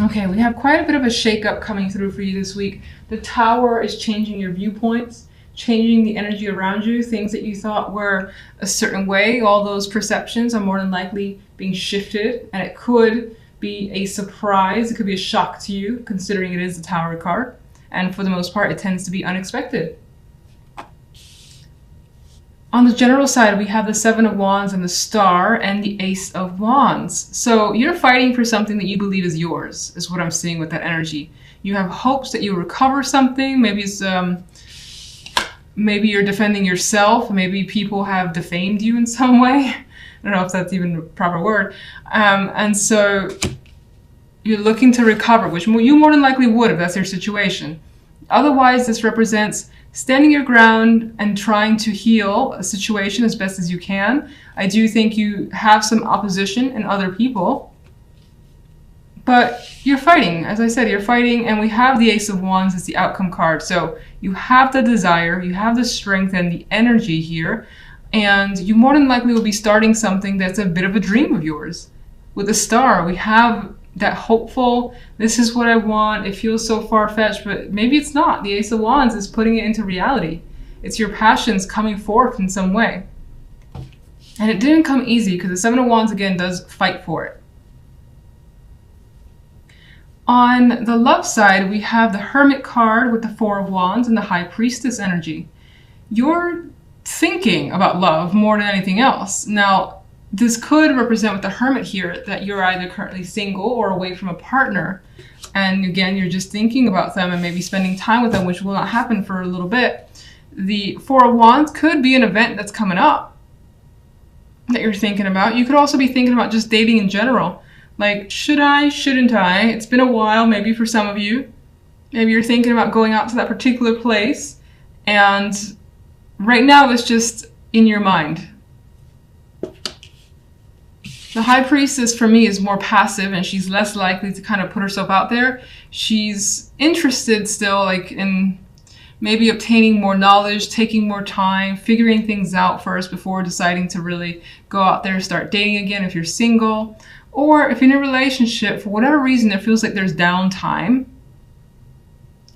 Okay, we have quite a bit of a shakeup coming through for you this week. The Tower is changing your viewpoints, changing the energy around you. Things that you thought were a certain way, all those perceptions are more than likely being shifted, and it could be a surprise. It could be a shock to you, considering it is the Tower card. And for the most part, it tends to be unexpected. On the general side, we have the Seven of Wands and the Star and the Ace of Wands. So you're fighting for something that you believe is yours, is what I'm seeing with that energy. You have hopes that you'll recover something. Maybe it's maybe you're defending yourself. Maybe people have defamed you in some way. I don't know if that's even a proper word. And so you're looking to recover, which you more than likely would if that's your situation. Otherwise, this represents standing your ground and trying to heal a situation as best as you can. I do think you have some opposition in other people, but you're fighting. As I said, you're fighting, and we have the Ace of Wands as the outcome card. So you have the desire, you have the strength and the energy here, and you more than likely will be starting something that's a bit of a dream of yours. With the Star, we have that hopeful, this is what I want, it feels so far-fetched, but maybe it's not. The Ace of Wands is putting it into reality. It's your passions coming forth in some way. And it didn't come easy, because the Seven of Wands, again, does fight for it. On the love side, we have the Hermit card with the Four of Wands and the High Priestess energy. You're thinking about love more than anything else. Now, this could represent with the Hermit here that you're either currently single or away from a partner. And again, you're just thinking about them and maybe spending time with them, which will not happen for a little bit. The Four of Wands could be an event that's coming up that you're thinking about. You could also be thinking about just dating in general. Like, should I, shouldn't I? It's been a while, maybe for some of you. Maybe you're thinking about going out to that particular place. And right now it's just in your mind. The High Priestess for me is more passive, and she's less likely to kind of put herself out there. She's interested still, like, in maybe obtaining more knowledge, taking more time, figuring things out first before deciding to really go out there and start dating again if you're single. Or if you're in a relationship, for whatever reason, it feels like there's downtime.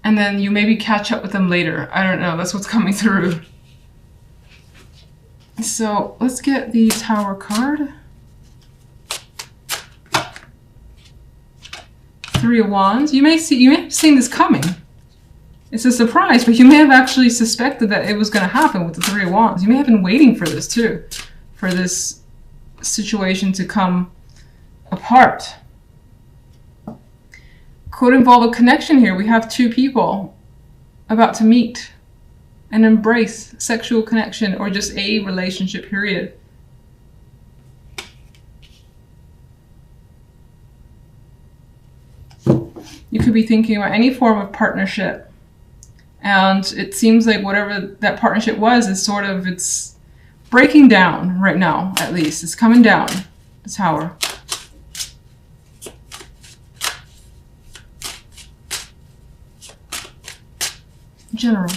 And then you maybe catch up with them later. I don't know, that's what's coming through. So let's get the Tower card. Three of Wands. You may have seen this coming. It's a surprise, but you may have actually suspected that it was going to happen with the Three of Wands. You may have been waiting for this too, for this situation to come apart. Could involve a connection here. We have two people about to meet and embrace sexual connection or just a relationship period. You could be thinking about any form of partnership. And it seems like whatever that partnership was is sort of, it's breaking down right now, at least. It's coming down, the Tower. General.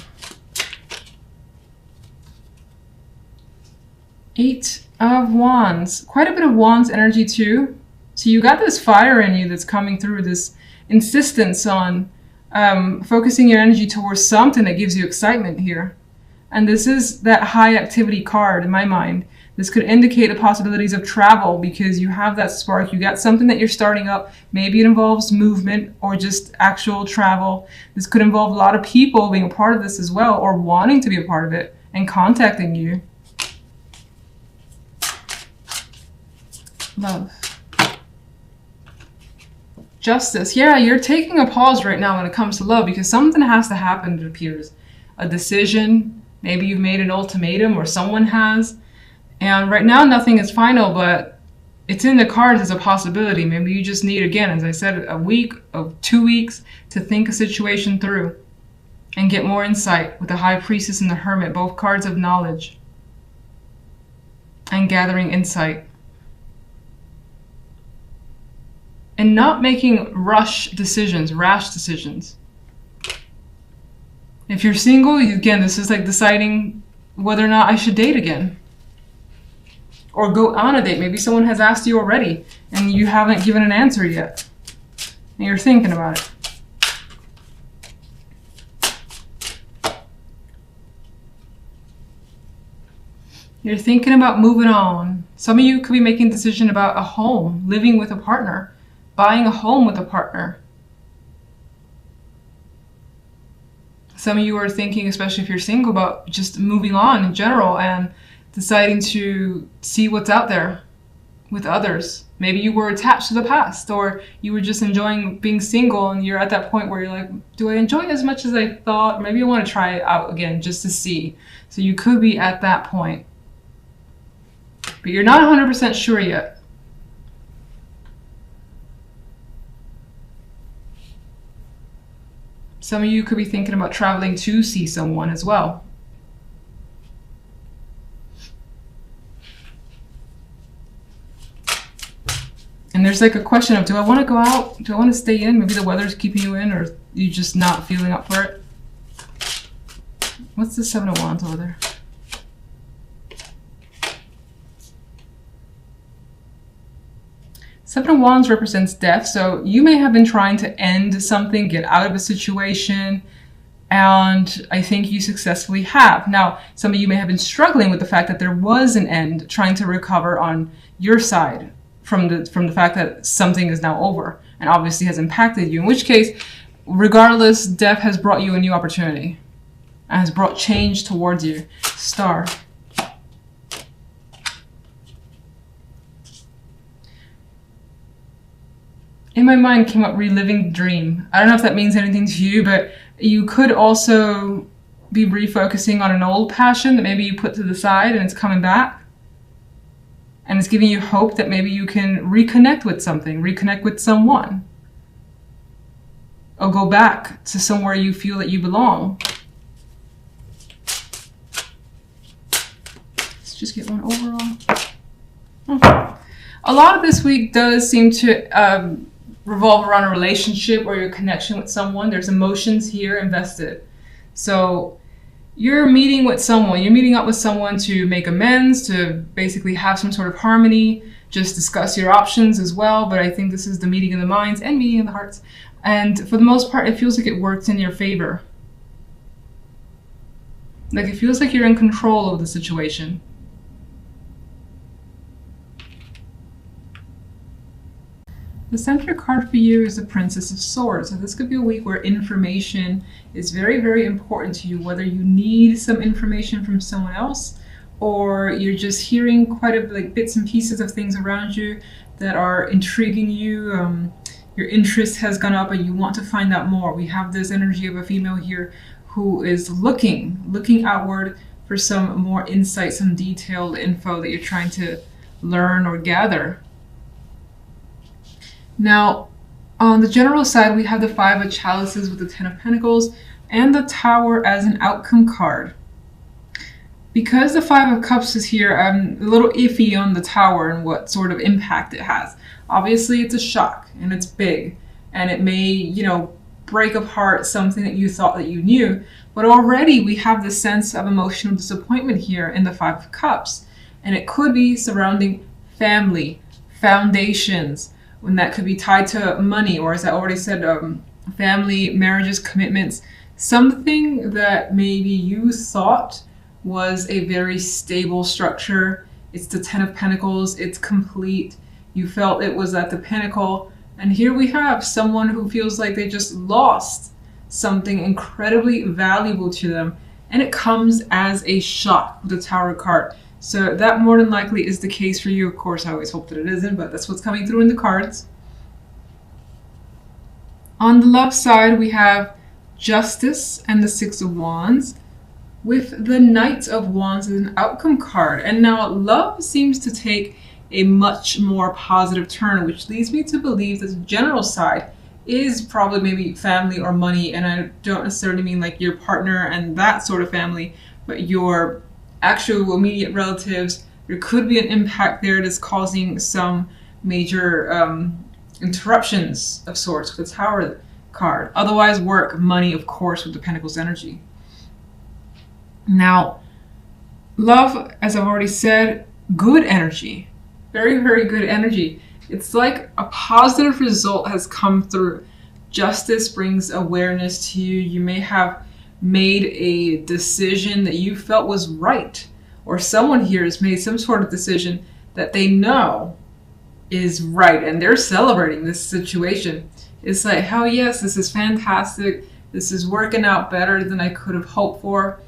Eight of Wands. Quite a bit of Wands energy too. So you got this fire in you that's coming through, this insistence on focusing your energy towards something that gives you excitement here. And this is that high activity card in my mind. This could indicate the possibilities of travel because you have that spark. You got something that you're starting up. Maybe it involves movement or just actual travel. This could involve a lot of people being a part of this as well, or wanting to be a part of it and contacting you. Love. Justice. Yeah, you're taking a pause right now when it comes to love because something has to happen, it appears. A decision. Maybe you've made an ultimatum or someone has. And right now nothing is final, but it's in the cards as a possibility. Maybe you just need, again, as I said, a week or 2 weeks to think a situation through and get more insight with the High Priestess and the Hermit, both cards of knowledge and gathering insight. And not making rash decisions. If you're single, again, this is like deciding whether or not I should date again. Or go on a date. Maybe someone has asked you already and you haven't given an answer yet. and you're thinking about it. You're thinking about moving on. Some of you could be making a decision about a home, living with a partner, buying a home with a partner. Some of you are thinking, especially if you're single, about just moving on in general and deciding to see what's out there with others. Maybe you were attached to the past, or you were just enjoying being single and you're at that point where you're like, do I enjoy it as much as I thought? Maybe I want to try it out again just to see. So you could be at that point. But you're not 100% sure yet. Some of you could be thinking about traveling to see someone as well. And there's like a question of, do I want to go out? Do I want to stay in? Maybe the weather's keeping you in, or you just not feeling up for it. What's the Seven of Wands over there? Seven of Wands represents death, so you may have been trying to end something, get out of a situation, and I think you successfully have. Now, some of you may have been struggling with the fact that there was an end, trying to recover on your side from the fact that something is now over and obviously has impacted you, in which case, regardless, death has brought you a new opportunity and has brought change towards you. Star. In my mind came up reliving the dream. I don't know if that means anything to you, but you could also be refocusing on an old passion that maybe you put to the side and it's coming back. And it's giving you hope that maybe you can reconnect with something, reconnect with someone. Or go back to somewhere you feel that you belong. Let's just get one overall. Okay. A lot of this week does seem to revolve around a relationship or your connection with someone. There's emotions here invested. So you're meeting with someone, you're meeting up with someone to make amends, to basically have some sort of harmony, just discuss your options as well. But I think this is the meeting of the minds and meeting of the hearts. And for the most part, it feels like it worked in your favor. Like it feels like you're in control of the situation. The center card for you is the Princess of Swords. So this could be a week where information is very, very important to you, whether you need some information from someone else or you're just hearing quite a like bits and pieces of things around you that are intriguing you. Your interest has gone up and you want to find out more. We have this energy of a female here who is looking outward for some more insight, some detailed info that you're trying to learn or gather. Now, on the general side, we have the Five of Chalices with the Ten of Pentacles and the Tower as an outcome card. Because the Five of Cups is here, I'm a little iffy on the Tower and what sort of impact it has. Obviously, it's a shock and it's big and it may, you know, break apart something that you thought that you knew. But already we have this sense of emotional disappointment here in the Five of Cups. And it could be surrounding family, foundations, when that could be tied to money, or as I already said, family, marriages, commitments, something that maybe you thought was a very stable structure. It's the Ten of Pentacles, it's complete. You felt it was at the pinnacle. And here we have someone who feels like they just lost something incredibly valuable to them. And it comes as a shock with the Tower card. So that more than likely is the case for you. Of course, I always hope that it isn't, but that's what's coming through in the cards. On the love side, we have Justice and the Six of Wands with the Knight of Wands as an outcome card. And now love seems to take a much more positive turn, which leads me to believe that the general side is probably maybe family or money. And I don't necessarily mean like your partner and that sort of family, but your actual immediate relatives. There could be an impact there that's causing some major interruptions of sorts with the Tower card. Otherwise, work, money, of course, with the Pentacles energy. Now, love, as I've already said, good energy. Very, very good energy. It's like a positive result has come through. Justice brings awareness to you. You may have made a decision that you felt was right, or someone here has made some sort of decision that they know is right, and they're celebrating this situation. It's like, hell yes, this is fantastic. This is working out better than I could have hoped for.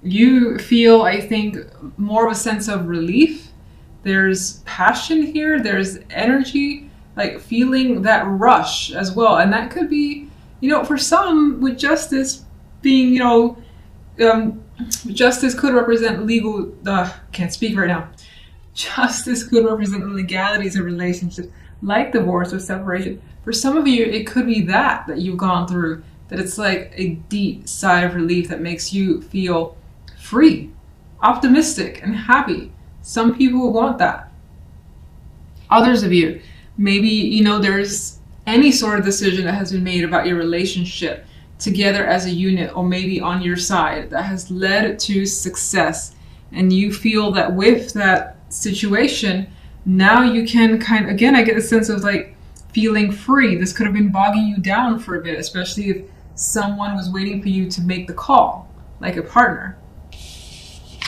You feel, I think, more of a sense of relief. There's passion here, there's energy, like feeling that rush as well. And that could be, for some, with justice being, justice could represent legal, can't speak right now. Justice could represent the legalities of relationships, like divorce or separation. For some of you, it could be that you've gone through, that it's like a deep sigh of relief that makes you feel free, optimistic, and happy. Some people want that. Others of you, maybe, there's any sort of decision that has been made about your relationship together as a unit, or maybe on your side, that has led to success. And you feel that with that situation, now you can again, I get a sense of like feeling free. This could have been bogging you down for a bit, especially if someone was waiting for you to make the call, like a partner.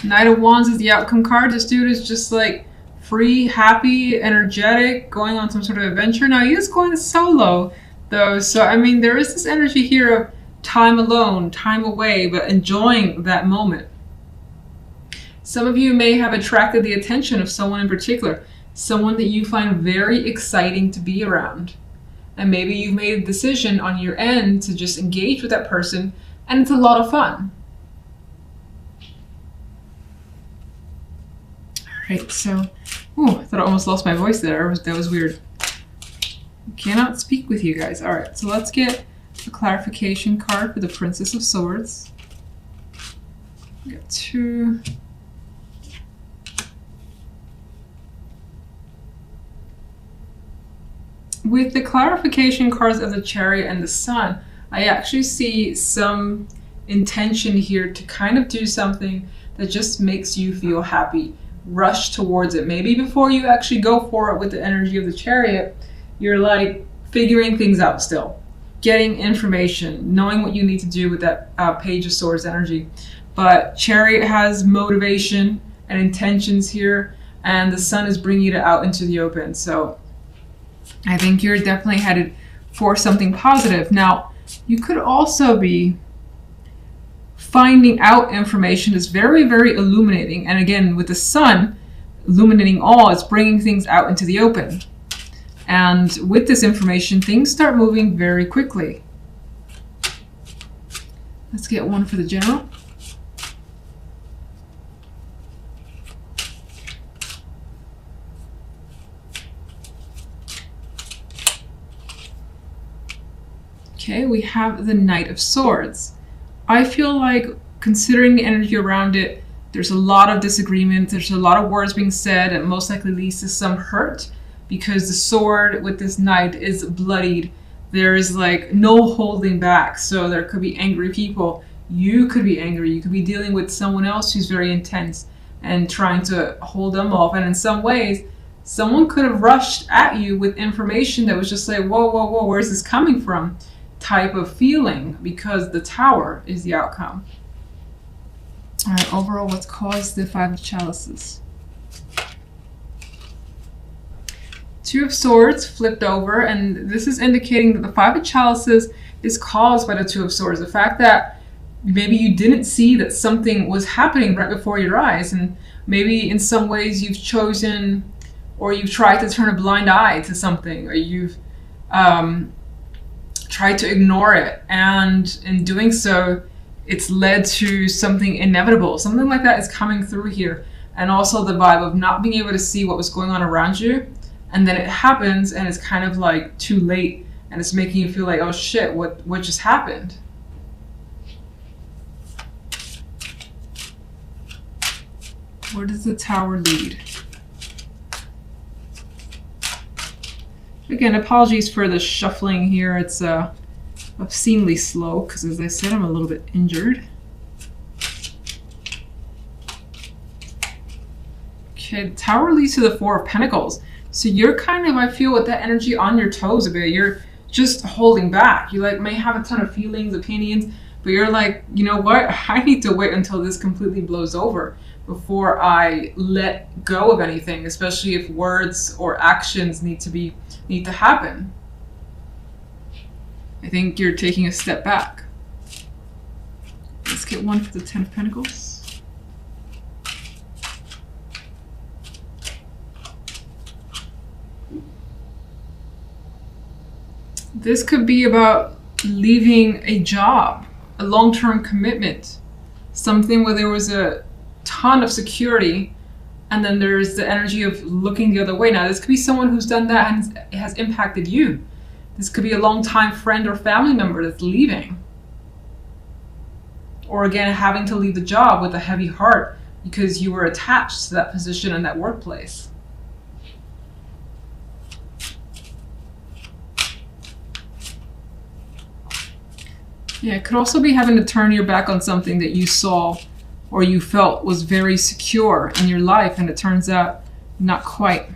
Knight of Wands is the outcome card. This dude is just like free, happy, energetic, going on some sort of adventure. Now he is going solo though, so I mean there is this energy here of time alone, time away, but enjoying that moment. Some of you may have attracted the attention of someone in particular, someone that you find very exciting to be around. And maybe you've made a decision on your end to just engage with that person, and it's a lot of fun. Alright, so, I thought I almost lost my voice there. That was weird. I cannot speak with you guys. Alright, so let's get a clarification card for the Princess of Swords. We got 2. With the clarification cards of the Chariot and the Sun, I actually see some intention here to kind of do something that just makes you feel happy. Rush towards it. Maybe before you actually go for it with the energy of the Chariot, you're like figuring things out still. Getting information, knowing what you need to do with that Page of Swords energy. But Chariot has motivation and intentions here, and the Sun is bringing it out into the open. So I think you're definitely headed for something positive. Now, you could also be finding out information that's very, very illuminating. And again, with the Sun illuminating all, it's bringing things out into the open. And with this information, things start moving very quickly. Let's get one for the General. Okay, we have the Knight of Swords. I feel like, considering the energy around it, there's a lot of disagreement, there's a lot of words being said, and most likely leads to some hurt, because the sword with this knight is bloodied. There is like no holding back, so there could be angry people. You could be angry, you could be dealing with someone else who's very intense and trying to hold them off, and in some ways, someone could have rushed at you with information that was just like, whoa, whoa, whoa, where's this coming from? Type of feeling, because the Tower is the outcome. All right, overall, what's caused the Five of Chalices? Two of Swords flipped over, and this is indicating that the Five of Chalices is caused by the Two of Swords. The fact that maybe you didn't see that something was happening right before your eyes, and maybe in some ways you've chosen, or you've tried to turn a blind eye to something, or you've tried to ignore it, and in doing so, it's led to something inevitable. Something like that is coming through here. And also the vibe of not being able to see what was going on around you, and then it happens and it's kind of like too late, and it's making you feel like, oh shit, what just happened? Where does the Tower lead? Again, apologies for the shuffling here. It's obscenely slow because, as I said, I'm a little bit injured. Okay, the Tower leads to the Four of Pentacles. So you're kind of, I feel, with that energy on your toes a bit. You're just holding back. You like may have a ton of feelings, opinions, but you're like, you know what? I need to wait until this completely blows over before I let go of anything, especially if words or actions need to happen. I think you're taking a step back. Let's get one for the Ten of Pentacles. This could be about leaving a job, a long-term commitment, something where there was a ton of security, and then there's the energy of looking the other way. Now, this could be someone who's done that and it has impacted you. This could be a long-time friend or family member that's leaving. Or again, having to leave the job with a heavy heart because you were attached to that position and that workplace. Yeah, it could also be having to turn your back on something that you saw or you felt was very secure in your life, and it turns out not quite.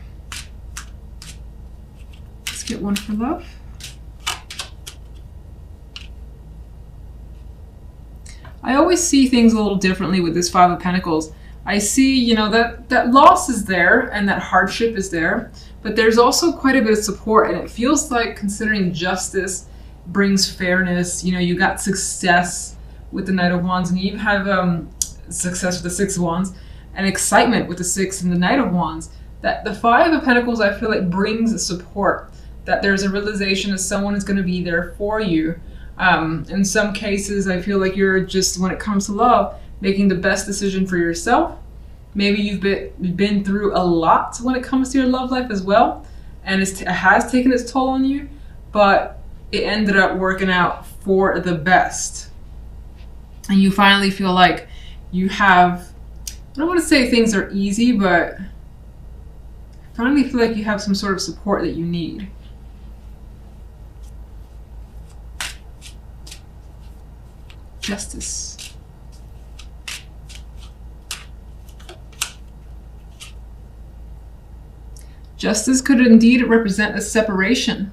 Let's get one for love. I always see things a little differently with this Five of Pentacles. I see, you know, that loss is there and that hardship is there, but there's also quite a bit of support, and it feels like, considering justice brings fairness, you know, you got success with the Knight of Wands, and you even have success with the Six of Wands, and excitement with the Six and the Knight of Wands. That the Five of Pentacles, I feel like, brings support, that there's a realization that someone is going to be there for you. In some cases, I feel like you're just, when it comes to love, making the best decision for yourself. Maybe you've been through a lot when it comes to your love life as well, and it has taken its toll on you, but it ended up working out for the best. And you finally feel like you have, I don't want to say things are easy, but finally feel like you have some sort of support that you need. Justice. Justice could indeed represent a separation,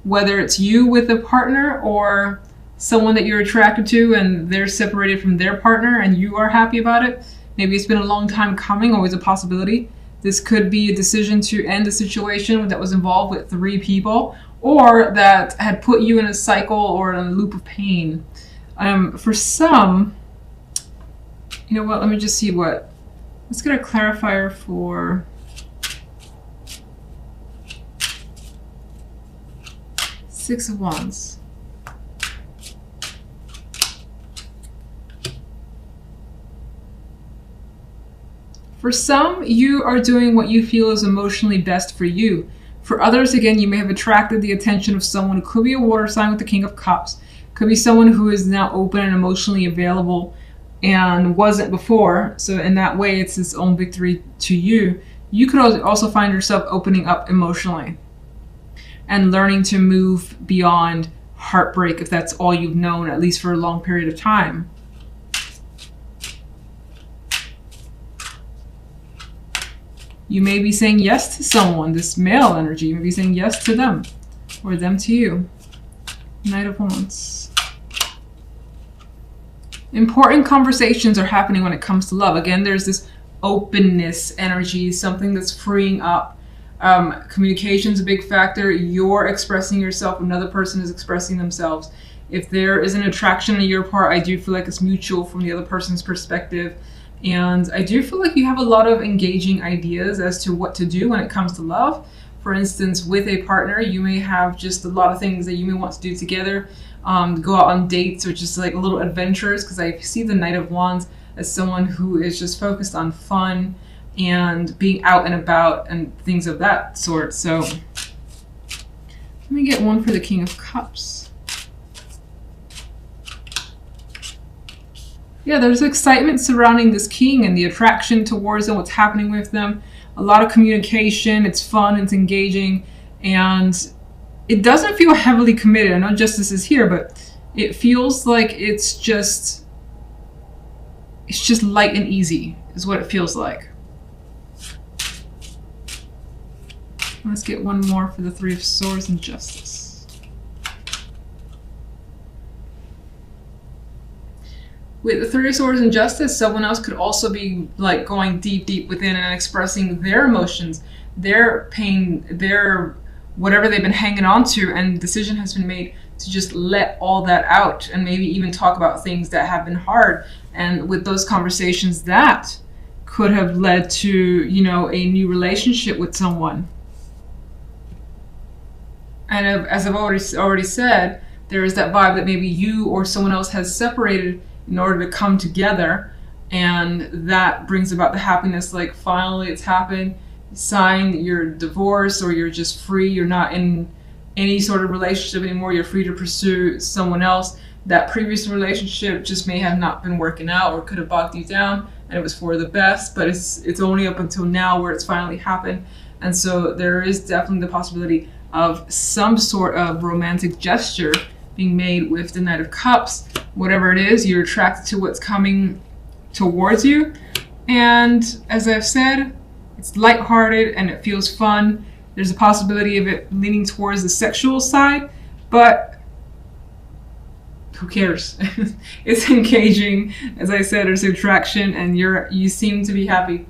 whether it's you with a partner or someone that you're attracted to and they're separated from their partner and you are happy about it. Maybe it's been a long time coming, always a possibility. This could be a decision to end a situation that was involved with 3 people, or that had put you in a cycle or in a loop of pain. For some, you know what, let me just see let's get a clarifier for Six of Wands. For some, you are doing what you feel is emotionally best for you. For others, again, you may have attracted the attention of someone who could be a water sign with the King of Cups. Could be someone who is now open and emotionally available and wasn't before. So in that way, it's its own victory to you. You could also find yourself opening up emotionally and learning to move beyond heartbreak, if that's all you've known, at least for a long period of time. You may be saying yes to someone, this male energy. You may be saying yes to them, or them to you. Knight of Wands. Important conversations are happening when it comes to love. Again, there's this openness energy, something that's freeing up. Communication is a big factor. You're expressing yourself, another person is expressing themselves. If there is an attraction on your part, I do feel like it's mutual from the other person's perspective. And I do feel like you have a lot of engaging ideas as to what to do when it comes to love. For instance, with a partner, you may have just a lot of things that you may want to do together. Go out on dates, or just like little adventures, because I see the Knight of Wands as someone who is just focused on fun and being out and about and things of that sort. So let me get one for the King of Cups. Yeah, there's excitement surrounding this king and the attraction towards them, what's happening with them. A lot of communication, it's fun, it's engaging, and it doesn't feel heavily committed. I know justice is here, but it feels like it's just light and easy is what it feels like. Let's get one more for the Three of Swords and Justice. With the Three of Swords and Justice, someone else could also be like going deep within and expressing their emotions, their pain, their whatever they've been hanging on to, and the decision has been made to just let all that out and maybe even talk about things that have been hard. And with those conversations, that could have led to, you know, a new relationship with someone. And as I've already said, there is that vibe that maybe you or someone else has separated in order to come together, and that brings about the happiness. Like, finally it's happened, you sign your divorce, or you're just free, you're not in any sort of relationship anymore, you're free to pursue someone else. That previous relationship just may have not been working out, or could have bogged you down, and it was for the best, but it's only up until now where it's finally happened. And so there is definitely the possibility of some sort of romantic gesture being made with the Knight of Cups. Whatever it is, you're attracted to what's coming towards you. And as I've said, it's lighthearted and it feels fun. There's a possibility of it leaning towards the sexual side, but who cares? It's engaging. As I said, there's attraction, and you seem to be happy